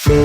Hello,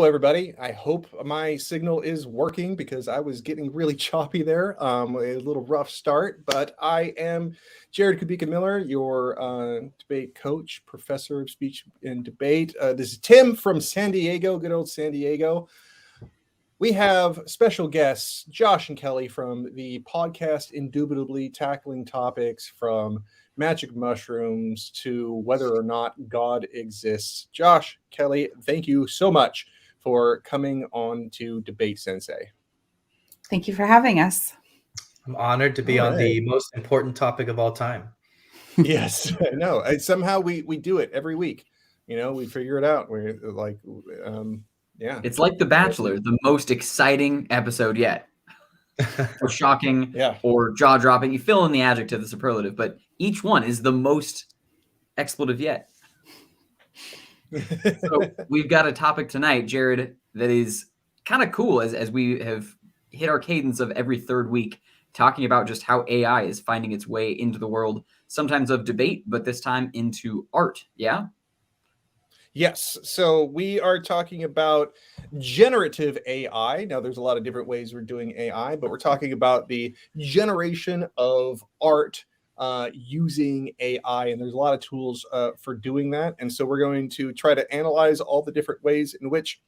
everybody. I hope my signal is working because I was getting really choppy there. A little rough start, but I am Jared Kubika-Miller, your debate coach, professor of speech and debate. This is Tim from San Diego, good old San Diego. We have special guests, Josh and Kelly from the podcast Indubitably, tackling topics from magic mushrooms to whether or not God exists. Josh, Kelly, thank you so much for coming on to Debate Sensei. Thank you for having us. I'm honored to be on the most important topic of all time. Yes, I know. Somehow we do it every week. You know, we figure it out. We're like, yeah. It's like The Bachelor, the most exciting episode yet. Or shocking, or jaw-dropping. You fill in the adjective, the superlative, but each one is the most expletive yet. So we've got a topic tonight, Jared, that is kind of cool as we have hit our cadence of every third week talking about just how AI is finding its way into the world, sometimes of debate, but this time into art. Yeah? Yes. So we are talking about generative AI. Now, there's a lot of different ways we're doing AI, but we're talking about the generation of art using AI. And there's a lot of tools for doing that. And so we're going to try to analyze all the different ways in which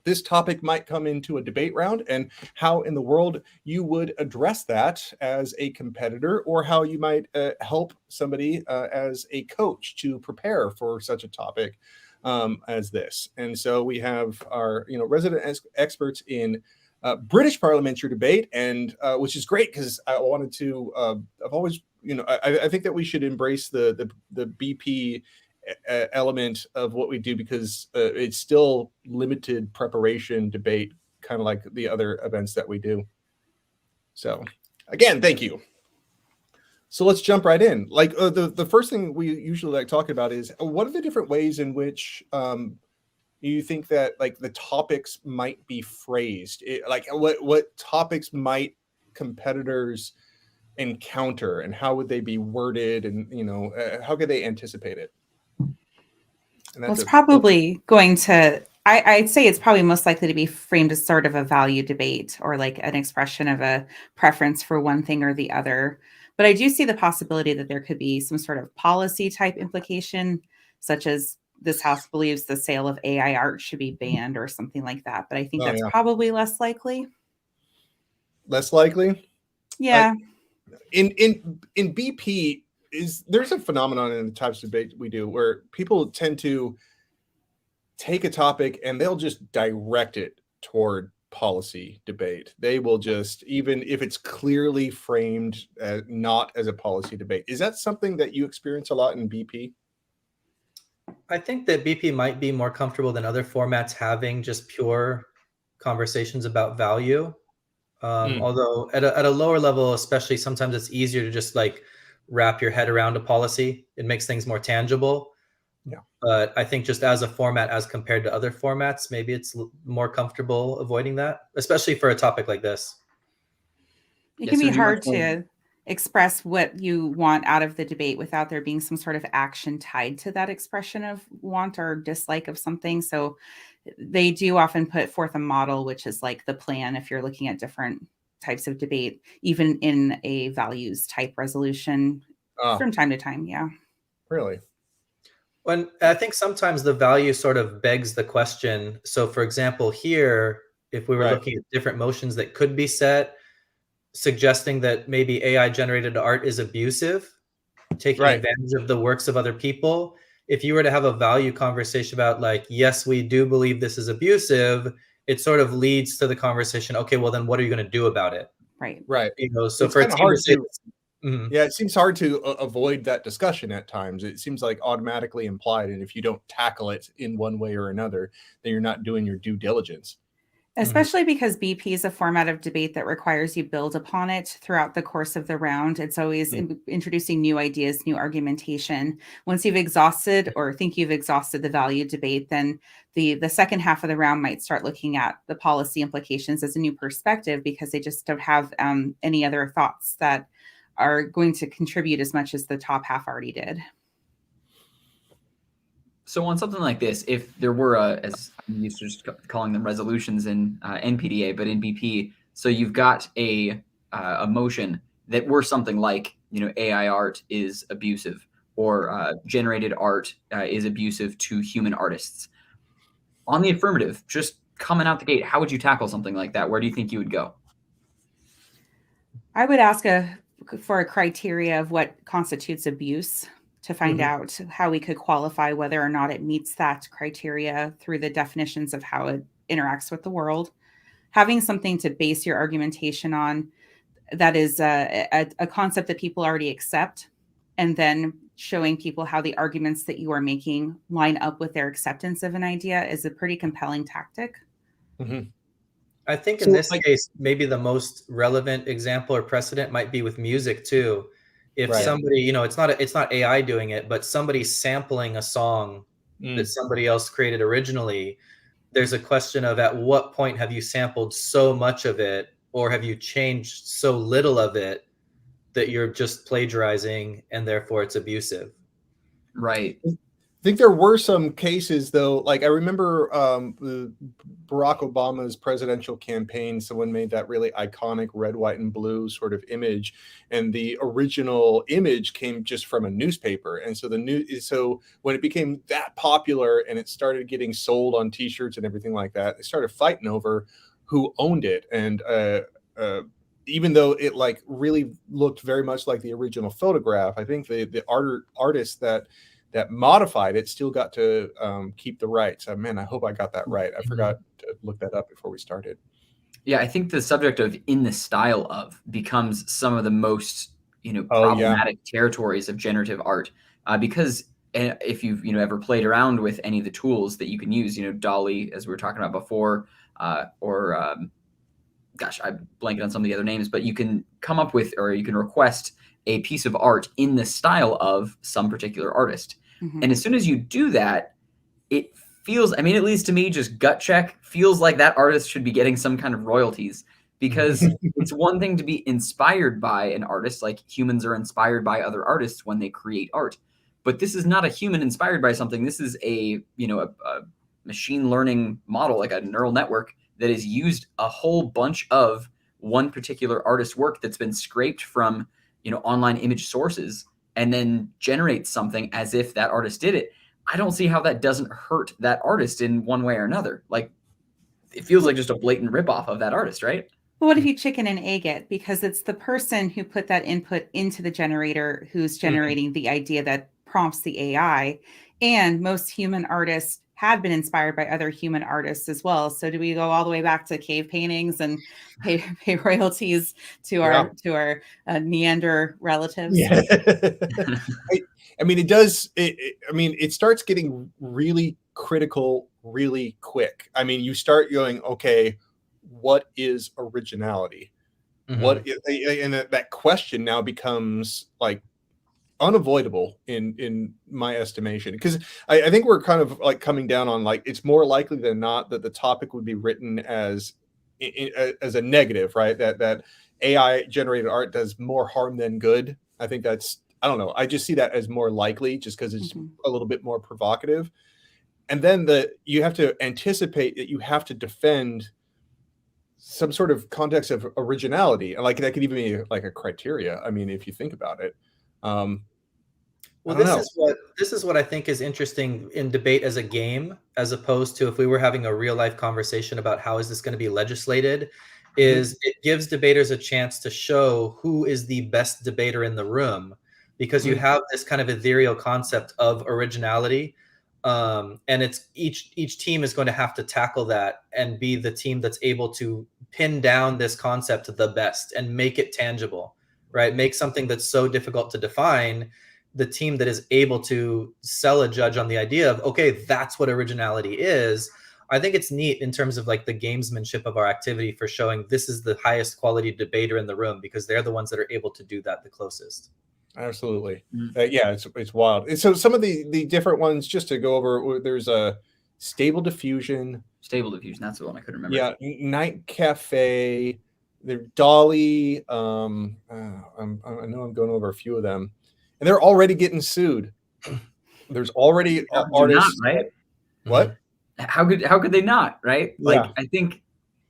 this topic might come into a debate round and how in the world you would address that as a competitor, or how you might help somebody as a coach to prepare for such a topic as this. And so we have our resident experts in British Parliamentary Debate, and which is great because I wanted to I've always I think that we should embrace the BP element of what we do, because it's still limited preparation debate, kind of like the other events that we do. So again, thank you. So let's jump right in. Like the first thing we usually like talking about is what are the different ways in which you think that like the topics might be phrased? Like what topics might competitors encounter, and how would they be worded, and how could they anticipate it? Well, it's probably going to, I'd say it's probably most likely to be framed as sort of a value debate, or like an expression of a preference for one thing or the other. But I do see the possibility that there could be some sort of policy type implication, such as this house believes the sale of AI art should be banned or something like that. But I think that's probably less likely. Less likely? Yeah. In BP, there's a phenomenon in the types of debate we do where people tend to take a topic and they'll just direct it toward policy debate. They will just, even if it's clearly framed not as a policy debate. Is that something that you experience a lot in BP? I think that BP might be more comfortable than other formats having just pure conversations about value. Although at a lower level, especially, sometimes it's easier to just like wrap your head around a policy. It makes things more tangible. Yeah. But I think just as a format, as compared to other formats, maybe it's more comfortable avoiding that, especially for a topic like this. It can be hard to express what you want out of the debate without there being some sort of action tied to that expression of want or dislike of something. So they do often put forth a model, which is like the plan if you're looking at different types of debate, even in a values type resolution from time to time. Yeah. Really? When I think sometimes the value sort of begs the question. So for example, here, if we were looking at different motions that could be set, suggesting that maybe AI generated art is abusive, taking advantage of the works of other people. If you were to have a value conversation about like, yes, we do believe this is abusive, it sort of leads to the conversation, okay, well then what are you going to do about it? Right. You know, so it's for a kind of team hard to say, to, yeah, it seems hard to avoid that discussion at times. It seems like automatically implied. And if you don't tackle it in one way or another, then you're not doing your due diligence. Especially because BP is a format of debate that requires you build upon it throughout the course of the round. It's always introducing new ideas, new argumentation. Once you've exhausted or think you've exhausted the value debate, then the second half of the round might start looking at the policy implications as a new perspective, because they just don't have any other thoughts that are going to contribute as much as the top half already did. So on something like this, if there were as I'm used to just calling them resolutions in NPDA, but in BP, so you've got a motion that were something like, you know, AI art is abusive, or generated art is abusive to human artists. On the affirmative, just coming out the gate, how would you tackle something like that? Where do you think you would go? I would ask for a criteria of what constitutes abuse, to find out how we could qualify whether or not it meets that criteria through the definitions of how it interacts with the world. Having something to base your argumentation on that is a concept that people already accept, and then showing people how the arguments that you are making line up with their acceptance of an idea is a pretty compelling tactic. I think in this case, maybe the most relevant example or precedent might be with music too. If somebody, you know, it's not AI doing it, but somebody sampling a song that somebody else created originally, there's a question of at what point have you sampled so much of it, or have you changed so little of it that you're just plagiarizing and therefore it's abusive? Right. I think there were some cases, though. Like I remember Barack Obama's presidential campaign, someone made that really iconic red, white, and blue sort of image, and the original image came just from a newspaper. And so so when it became that popular and it started getting sold on T-shirts and everything like that, they started fighting over who owned it. And even though it like really looked very much like the original photograph, I think the artist that modified it still got to keep the rights. Man, I hope I got that right. I forgot to look that up before we started. Yeah, I think the subject of in the style of becomes some of the most, you know, problematic territories of generative art, because if you've, you know, ever played around with any of the tools that you can use, you know, Dolly, as we were talking about before, or gosh, I'm blanking on some of the other names, but you can come up with, or you can request a piece of art in the style of some particular artist. And as soon as you do that, it feels, I mean, at least to me, just gut check, feels like that artist should be getting some kind of royalties, because it's one thing to be inspired by an artist, like humans are inspired by other artists when they create art. But this is not a human inspired by something. This is a machine learning model, like a neural network that has used a whole bunch of one particular artist's work that's been scraped from, you know, online image sources, and then generates something as if that artist did it. I don't see how that doesn't hurt that artist in one way or another. Like, it feels like just a blatant ripoff of that artist, right? Well, what if you chicken and egg it? Because it's the person who put that input into the generator who's generating the idea that prompts the AI. And most human artists have been inspired by other human artists as well. So do we go all the way back to cave paintings and pay royalties to our Neander relatives? Yeah. I mean, it does. It starts getting really critical really quick. I mean, you start going, okay, what is originality? What is, and that question now becomes like unavoidable in my estimation, because I think we're kind of like coming down on like it's more likely than not that the topic would be written as a negative, right? That AI generated art does more harm than good. I think that's, I don't know, I just see that as more likely just because it's a little bit more provocative. And then you have to anticipate that you have to defend some sort of context of originality, and like that could even be like a criteria. I mean, if you think about it. Well, this is what I think is interesting in debate as a game, as opposed to if we were having a real life conversation about how is this going to be legislated, is it gives debaters a chance to show who is the best debater in the room. because you have this kind of ethereal concept of originality. And it's each team is going to have to tackle that and be the team that's able to pin down this concept to the best and make it tangible, right? Make something that's so difficult to define, the team that is able to sell a judge on the idea of, okay, that's what originality is. I think it's neat in terms of like the gamesmanship of our activity for showing this is the highest quality debater in the room, because they're the ones that are able to do that the closest. Absolutely. Yeah, it's wild. And so some of the different ones, just to go over, there's a Stable Diffusion. Stable Diffusion, that's the one I couldn't remember. Yeah, Night Cafe, the Dolly. I know I'm going over a few of them, and they're already getting sued. There's already artists, not, right? What? How could they not, right? Yeah. Like, I think,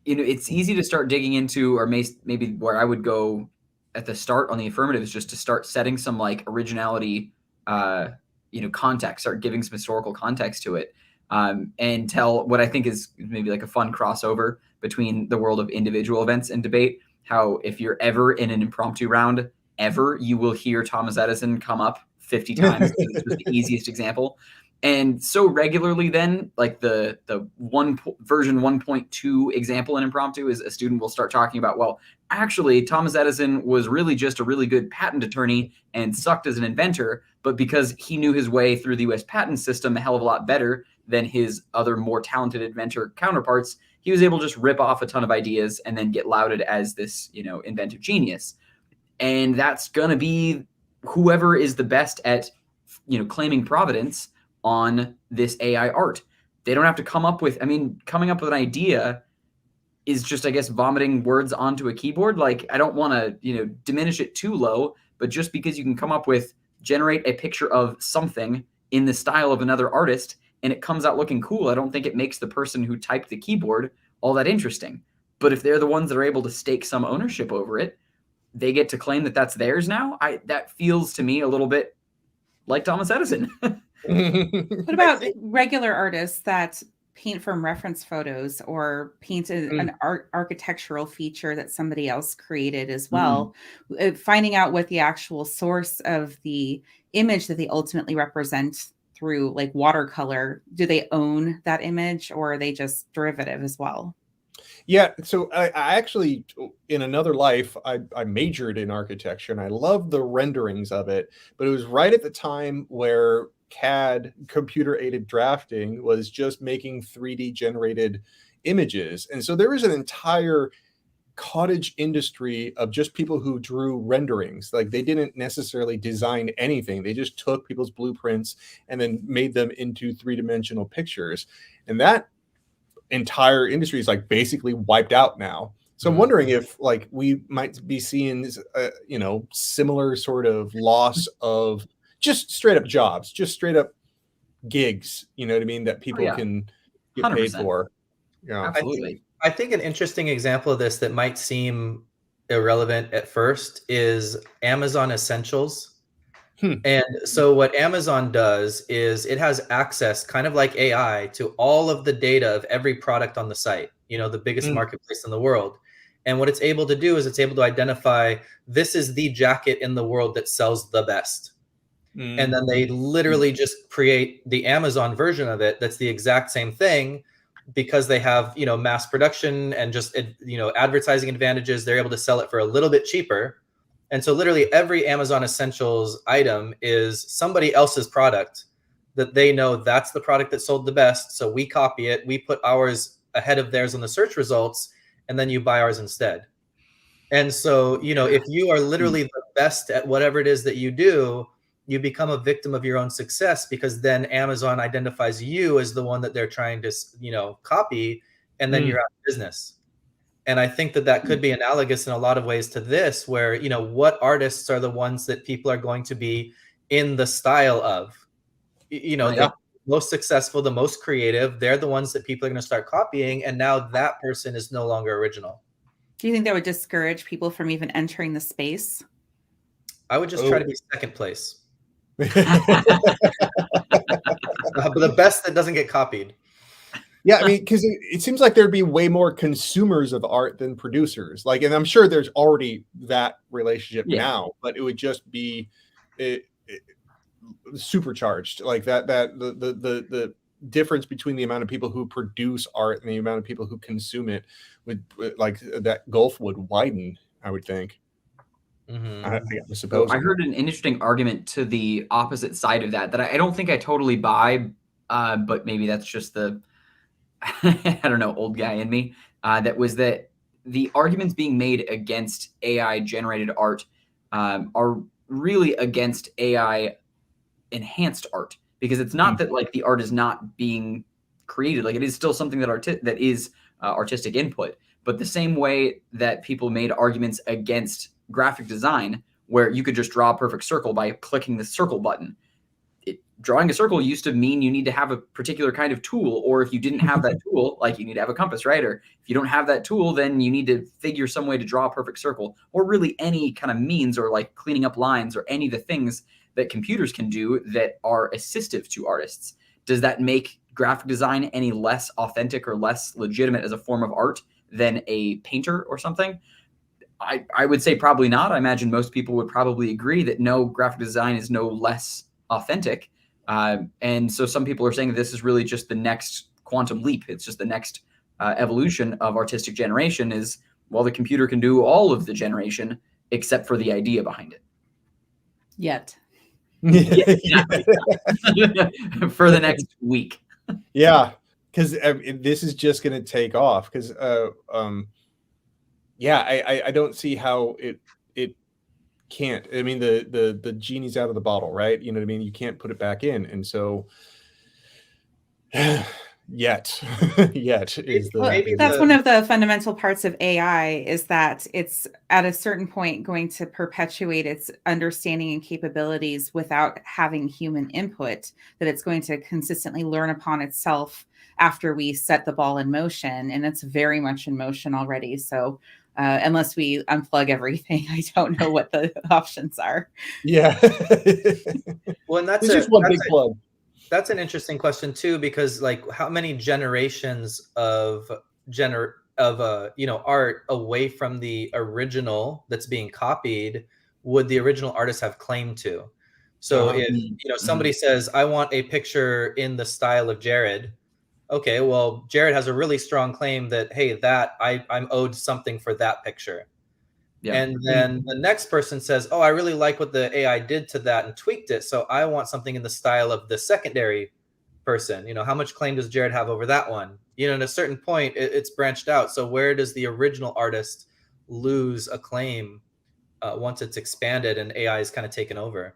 it's easy to start digging into, or maybe where I would go at the start on the affirmative is just to start setting some like originality, context, start giving some historical context to it, and tell what I think is maybe like a fun crossover between the world of individual events and debate. How if you're ever in an impromptu round, you will hear Thomas Edison come up 50 times. This was the easiest example. And so regularly then, like the version 1.2 example in impromptu is a student will start talking about, well, actually, Thomas Edison was really just a really good patent attorney and sucked as an inventor, but because he knew his way through the US patent system a hell of a lot better than his other more talented inventor counterparts, he was able to just rip off a ton of ideas and then get lauded as this, inventive genius. And that's going to be whoever is the best at, claiming providence on this AI art. They don't have to come up with, coming up with an idea is just, I guess, vomiting words onto a keyboard. Like, I don't want to, diminish it too low, but just because you can come up with, generate a picture of something in the style of another artist and it comes out looking cool, I don't think it makes the person who typed the keyboard all that interesting. But if they're the ones that are able to stake some ownership over it, they get to claim that that's theirs now. That feels to me a little bit like Thomas Edison. What about regular artists that paint from reference photos or paint an architectural feature that somebody else created as well? Finding out what the actual source of the image that they ultimately represent through like watercolor, do they own that image or are they just derivative as well? Yeah, so I actually, in another life, I majored in architecture and I loved the renderings of it, but it was right at the time where CAD, computer-aided drafting, was just making 3D generated images. And so there was an entire cottage industry of just people who drew renderings. Like, they didn't necessarily design anything. They just took people's blueprints and then made them into three-dimensional pictures. And that entire industry is like basically wiped out now. So I'm wondering if like we might be seeing similar sort of loss of just straight up jobs, just straight up gigs, you know what I mean, that people can get 100%. Paid for. Yeah, absolutely. I think an interesting example of this that might seem irrelevant at first is Amazon Essentials. And so what Amazon does is it has access, kind of like AI, to all of the data of every product on the site, the biggest marketplace in the world. And what it's able to do is it's able to identify, this is the jacket in the world that sells the best. And then they literally just create the Amazon version of it that's the exact same thing, because they have, mass production and just, advertising advantages. They're able to sell it for a little bit cheaper. And so literally every Amazon Essentials item is somebody else's product that they know that's the product that sold the best. So we copy it, we put ours ahead of theirs on the search results, and then you buy ours instead. And so, if you are literally the best at whatever it is that you do, you become a victim of your own success, because then Amazon identifies you as the one that they're trying to, copy, and then you're out of business. And I think that could be analogous in a lot of ways to this, where, what artists are the ones that people are going to be in the style of, the most successful, the most creative. They're the ones that people are going to start copying. And now that person is no longer original. Do you think that would discourage people from even entering the space? I would just try to be second place. But the best that doesn't get copied. Yeah, I mean, because it seems like there'd be way more consumers of art than producers. Like, and I'm sure there's already that relationship now, but it would just be supercharged, like that the difference between the amount of people who produce art and the amount of people who consume it would, like, that gulf would widen, I would think. I suppose. So I heard an interesting argument to the opposite side of that I don't think I totally buy, but maybe that's just the I don't know, old guy in me. That was that the arguments being made against AI generated art are really against AI enhanced art, because it's not that like the art is not being created, like it is still something that is artistic input. But the same way that people made arguments against graphic design, where you could just draw a perfect circle by clicking the circle button. Drawing a circle used to mean you need to have a particular kind of tool, or if you didn't have that tool, like you need to have a compass, right? Or if you don't have that tool, then you need to figure some way to draw a perfect circle, or really any kind of means, or like cleaning up lines, or any of the things that computers can do that are assistive to artists. Does that make graphic design any less authentic or less legitimate as a form of art than a painter or something? I would say probably not. I imagine most people would probably agree that no, graphic design is no less authentic. And so some people are saying this is really just the next quantum leap. It's just the next evolution of artistic generation is, well, the computer can do all of the generation except for the idea behind it. Yet. Yeah, exactly. For the next week. Yeah, because this is just going to take off. Because I don't see how it can't. I mean, the genie's out of the bottle, right? You know what I mean? You can't put it back in, and so yet is the that's one of the fundamental parts of AI, is that it's at a certain point going to perpetuate its understanding and capabilities without having human input, that it's going to consistently learn upon itself after we set the ball in motion, and it's very much in motion already. So unless we unplug everything, I don't know what the options are. Yeah. Well, and that's just one big plug. That's an interesting question too, because like how many generations of art away from the original that's being copied would the original artist have claim to? So if somebody says, I want a picture in the style of Jared, okay, well, Jared has a really strong claim that, hey, that I'm owed something for that picture. Yeah. And then the next person says, oh, I really like what the AI did to that and tweaked it, so I want something in the style of the secondary person. How much claim does Jared have over that one? At a certain point, it's branched out. So where does the original artist lose a claim once it's expanded and AI is kind of taken over?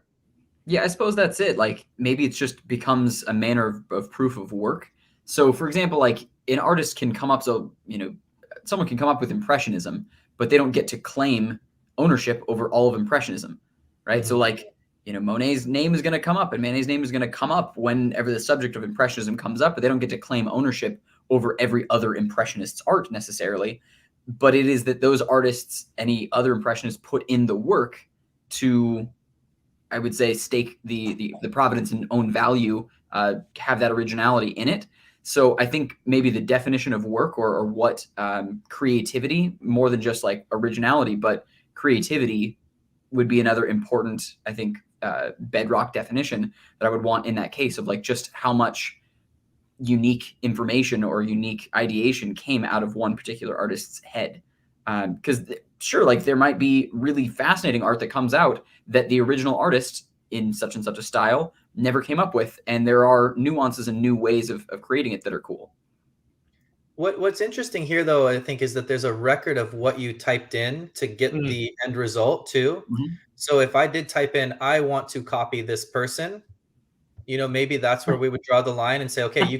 Yeah, I suppose that's it. Like maybe it just becomes a manner of proof of work. So for example, like an artist can come up, someone can come up with Impressionism, but they don't get to claim ownership over all of Impressionism, right? So like, Monet's name is going to come up and Manet's name is going to come up whenever the subject of Impressionism comes up, but they don't get to claim ownership over every other Impressionist's art necessarily. But it is that those artists, any other Impressionists, put in the work to, I would say, stake the provenance and own value, have that originality in it. So I think maybe the definition of work or what creativity, more than just like originality, but creativity would be another important, I think, bedrock definition that I would want in that case of like just how much unique information or unique ideation came out of one particular artist's head. Because sure, like there might be really fascinating art that comes out that the original artist in such and such a style never came up with, and there are nuances and new ways of creating it that are cool. What's interesting here, though, I think, is that there's a record of what you typed in to get the end result too. So if I did type in, I want to copy this person, maybe that's where we would draw the line and say, okay, you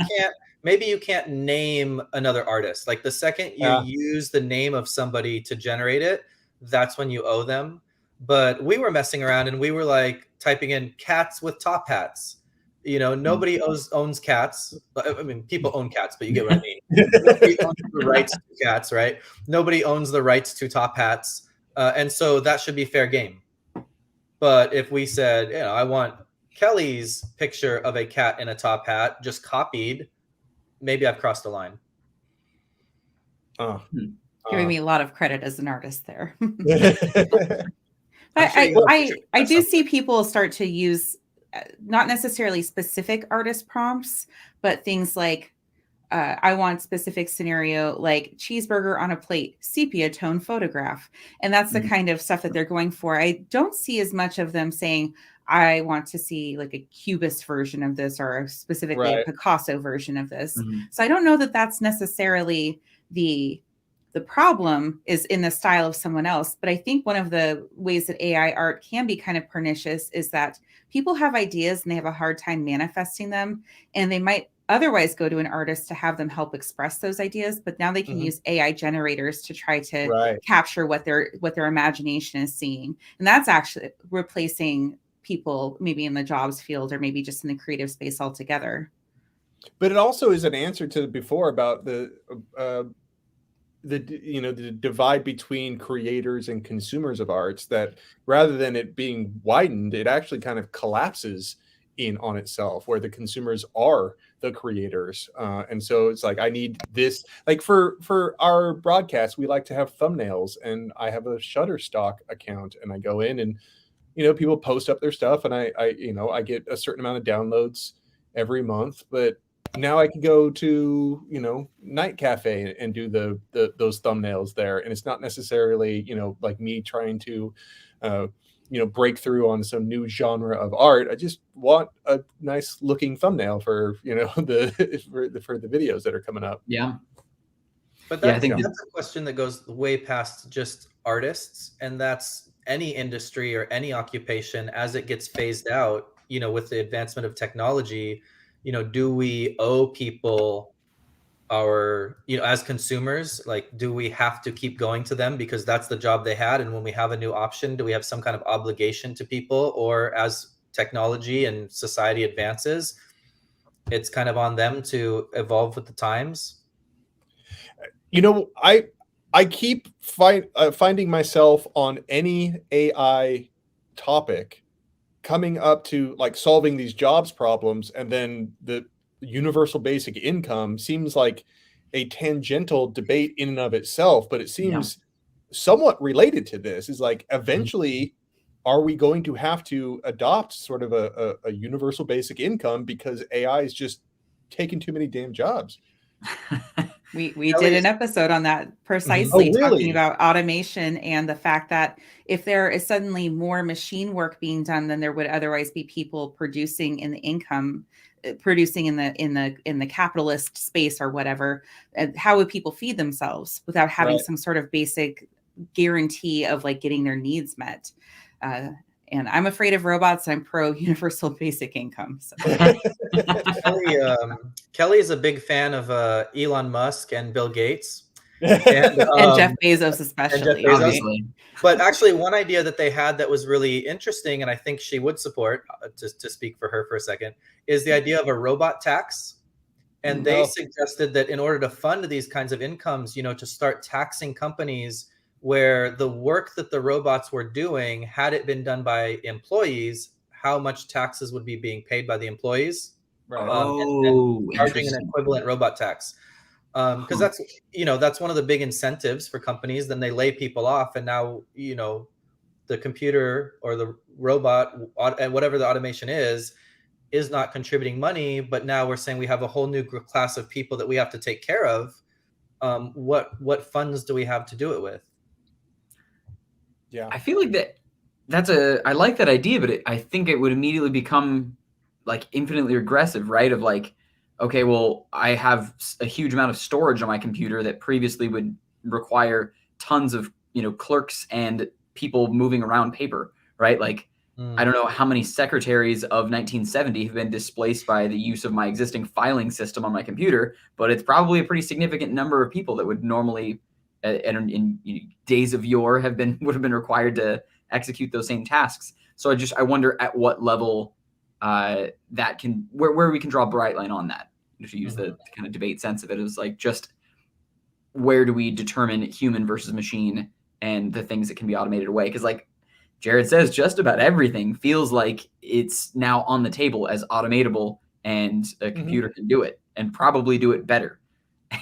can't name another artist. Like the second you use the name of somebody to generate it, that's when you owe them. But we were messing around and we were like typing in cats with top hats. Nobody owns cats. I mean, people own cats, but you get what I mean. Nobody owns the rights to cats, right? Nobody owns the rights to top hats. And so that should be fair game. But if we said, I want Kelly's picture of a cat in a top hat, just copied, maybe I've crossed the line. Giving me a lot of credit as an artist there. I do see people start to use not necessarily specific artist prompts, but things like I want specific scenario like cheeseburger on a plate, sepia tone photograph. And that's the kind of stuff that they're going for. I don't see as much of them saying, I want to see like a Cubist version of this or specifically a Picasso version of this. So I don't know that that's necessarily the problem is in the style of someone else. But I think one of the ways that AI art can be kind of pernicious is that people have ideas and they have a hard time manifesting them. And they might otherwise go to an artist to have them help express those ideas. But now they can use AI generators to try to capture what their imagination is seeing. And that's actually replacing people maybe in the jobs field or maybe just in the creative space altogether. But it also is an answer to before about the divide between creators and consumers of arts, that rather than it being widened, it actually kind of collapses in on itself, where the consumers are the creators. And so it's like, I need this, like for our broadcast, we like to have thumbnails, and I have a Shutterstock account, and I go in and, people post up their stuff, and I get a certain amount of downloads every month. But now I can go to, Night Cafe and do those thumbnails there. And it's not necessarily, like me trying to, break through on some new genre of art. I just want a nice looking thumbnail for, for the videos that are coming up. Yeah. But I think that's a question that goes way past just artists. And that's any industry or any occupation as it gets phased out, with the advancement of technology. Do we owe people our, as consumers, like, do we have to keep going to them because that's the job they had? And when we have a new option, do we have some kind of obligation to people? Or as technology and society advances, it's kind of on them to evolve with the times? I keep finding myself on any AI topic coming up to like solving these jobs problems, and then the universal basic income seems like a tangential debate in and of itself, but it seems somewhat related to this. Is like, eventually, are we going to have to adopt sort of a universal basic income because AI is just taking too many damn jobs? We did an episode on that precisely, talking about automation and the fact that if there is suddenly more machine work being done than there would otherwise be people producing in the income, producing in the capitalist space or whatever, how would people feed themselves without having some sort of basic guarantee of like getting their needs met? And I'm afraid of robots. I'm pro universal basic income. So. Kelly is a big fan of Elon Musk and Bill Gates. And Jeff Bezos especially. Obviously. But actually, one idea that they had that was really interesting, and I think she would support, to speak for her for a second, is the idea of a robot tax. And they suggested that in order to fund these kinds of incomes, to start taxing companies where the work that the robots were doing, had it been done by employees, how much taxes would be being paid by the employees. And charging an equivalent robot tax. Because that's one of the big incentives for companies. Then they lay people off, and now, the computer or the robot, and whatever the automation is not contributing money. But now we're saying we have a whole new class of people that we have to take care of. What funds do we have to do it with? Yeah, I feel like I like that idea, but I think it would immediately become like infinitely regressive, right? Of like, okay, well, I have a huge amount of storage on my computer that previously would require tons of, clerks and people moving around paper, right? Like, I don't know how many secretaries of 1970 have been displaced by the use of my existing filing system on my computer, but it's probably a pretty significant number of people that would normally, in days of yore, would have been required to execute those same tasks. So I wonder at what level that can, where we can draw a bright line on that, to use the kind of debate sense of it. Is like, just where do we determine human versus machine and the things that can be automated away? Because like Jared says, just about everything feels like it's now on the table as automatable, and a computer can do it, and probably do it better,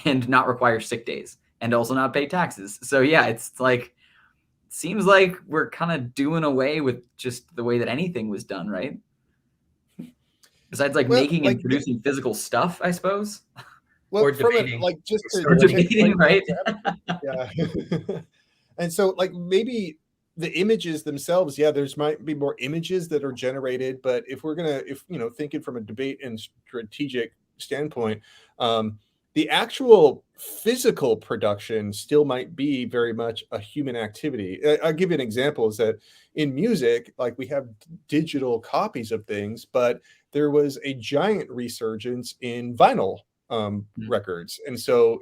and not require sick days, and also not pay taxes. So yeah, it's like seems like we're kind of doing away with just the way that anything was done, right? Besides like making and producing physical stuff, I suppose. Or from debating. like just Or debating, right? Yeah. And so like maybe the images themselves, yeah, there's might be more images that are generated, but if thinking from a debate and strategic standpoint, the actual physical production still might be very much a human activity. I'll give you an example is that in music, like we have digital copies of things, but there was a giant resurgence in vinyl records. And so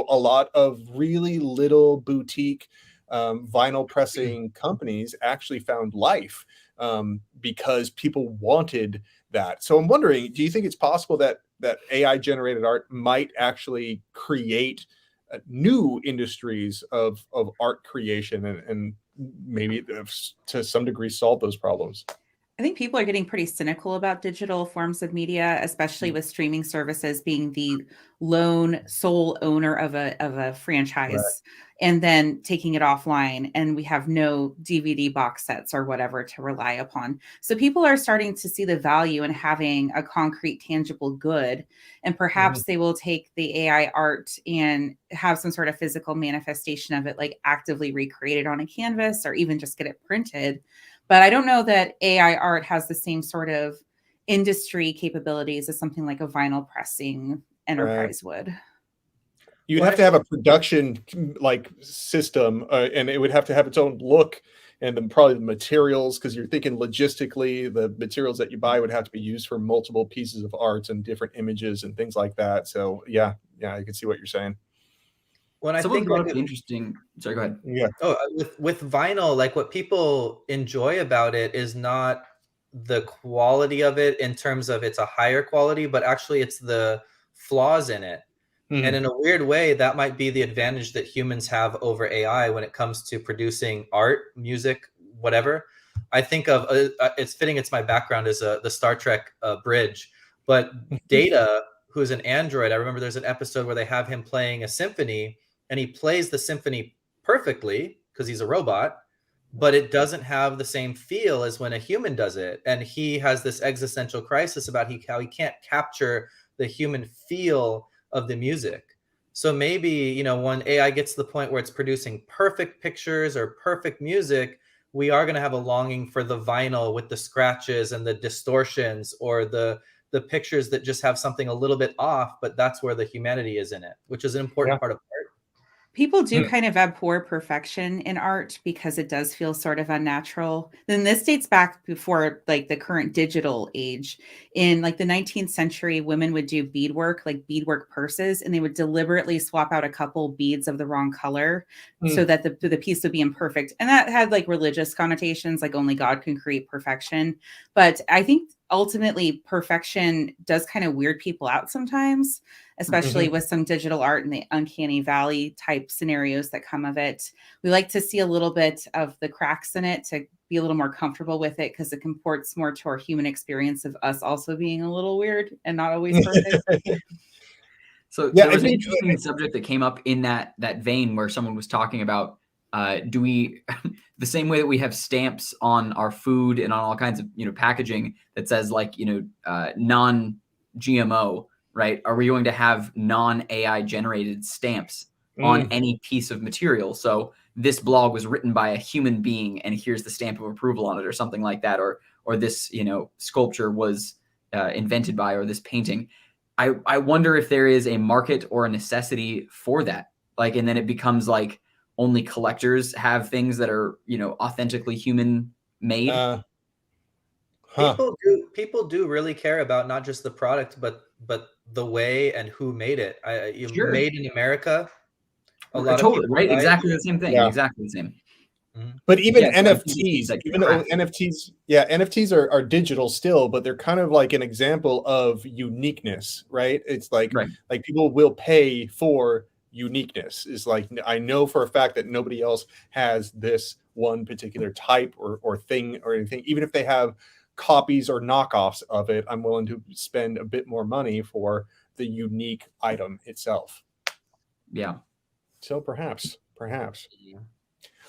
a lot of really little boutique vinyl pressing companies actually found life because people wanted that. So I'm wondering, do you think it's possible that AI generated art might actually create new industries of art creation and maybe to some degree solve those problems? I think people are getting pretty cynical about digital forms of media, especially with streaming services being the lone sole owner of a franchise and then taking it offline, and we have no DVD box sets or whatever to rely upon. So people are starting to see the value in having a concrete, tangible good, and perhaps they will take the AI art and have some sort of physical manifestation of it, like actively recreate it on a canvas or even just get it printed. But I don't know that AI art has the same sort of industry capabilities as something like a vinyl pressing enterprise would. You'd have to have a production like system, and it would have to have its own look, and then probably the materials, because you're thinking logistically, the materials that you buy would have to be used for multiple pieces of art and different images and things like that. So yeah, I can see what you're saying. When I Someone think brought up interesting. Sorry, go ahead. Yeah. Oh, with vinyl, like what people enjoy about it is not the quality of it in terms of it's a higher quality, but actually it's the flaws in it. And in a weird way, that might be the advantage that humans have over AI when it comes to producing art, music, whatever. I think of it's fitting. It's my background as the Star Trek bridge, but Data, who's an android, I remember there's an episode where they have him playing a symphony, and he plays the symphony perfectly because he's a robot, but it doesn't have the same feel as when a human does it. And he has this existential crisis about how he can't capture the human feel of the music. So maybe, when AI gets to the point where it's producing perfect pictures or perfect music, we are going to have a longing for the vinyl with the scratches and the distortions, or the pictures that just have something a little bit off, but that's where the humanity is in it, which is an important part of art. People do kind of abhor perfection in art because it does feel sort of unnatural. Then this dates back before like the current digital age. In like the 19th century, women would do beadwork, like beadwork purses, and they would deliberately swap out a couple beads of the wrong color so that the piece would be imperfect. And that had like religious connotations, like only God can create perfection. But I think ultimately perfection does kind of weird people out sometimes, especially with some digital art and the uncanny valley type scenarios that come of it. We like to see a little bit of the cracks in it to be a little more comfortable with it, because it comports more to our human experience of us also being a little weird and not always perfect. So there was an interesting subject that came up in that vein where someone was talking about, do we, the same way that we have stamps on our food and on all kinds of, packaging that says like, non-GMO, right? Are we going to have non-AI generated stamps on any piece of material? So this blog was written by a human being and here's the stamp of approval on it, or something like that. Or this, sculpture was invented by, or this painting. I wonder if there is a market or a necessity for that. Like, and then it becomes like only collectors have things that are, authentically human made. People do really care about not just the product, but the way and who made it. Made in America. A lot of people, right? Exactly the same thing. Yeah. Exactly the same. But even NFTs, even though NFTs are digital still, but they're kind of like an example of uniqueness, right? It's like people will pay for uniqueness. Is like, I know for a fact that nobody else has this one particular type or thing or anything, even if they have copies or knockoffs of it. I'm willing to spend a bit more money for the unique item itself. Yeah. So perhaps.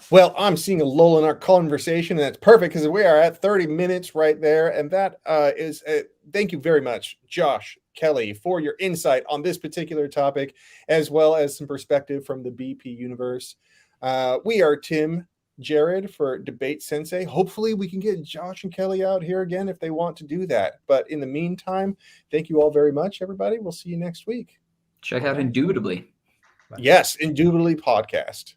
Well, I'm seeing a lull in our conversation, and that's perfect because we are at 30 minutes right there. And that is thank you very much, Josh, Kelly, for your insight on this particular topic, as well as some perspective from the BP universe. We are Tim, Jared for Debate Sensei. Hopefully we can get Josh and Kelly out here again if they want to do that. But in the meantime, thank you all very much, everybody. We'll see you next week. Check out Indubitably. Yes, Indubitably podcast.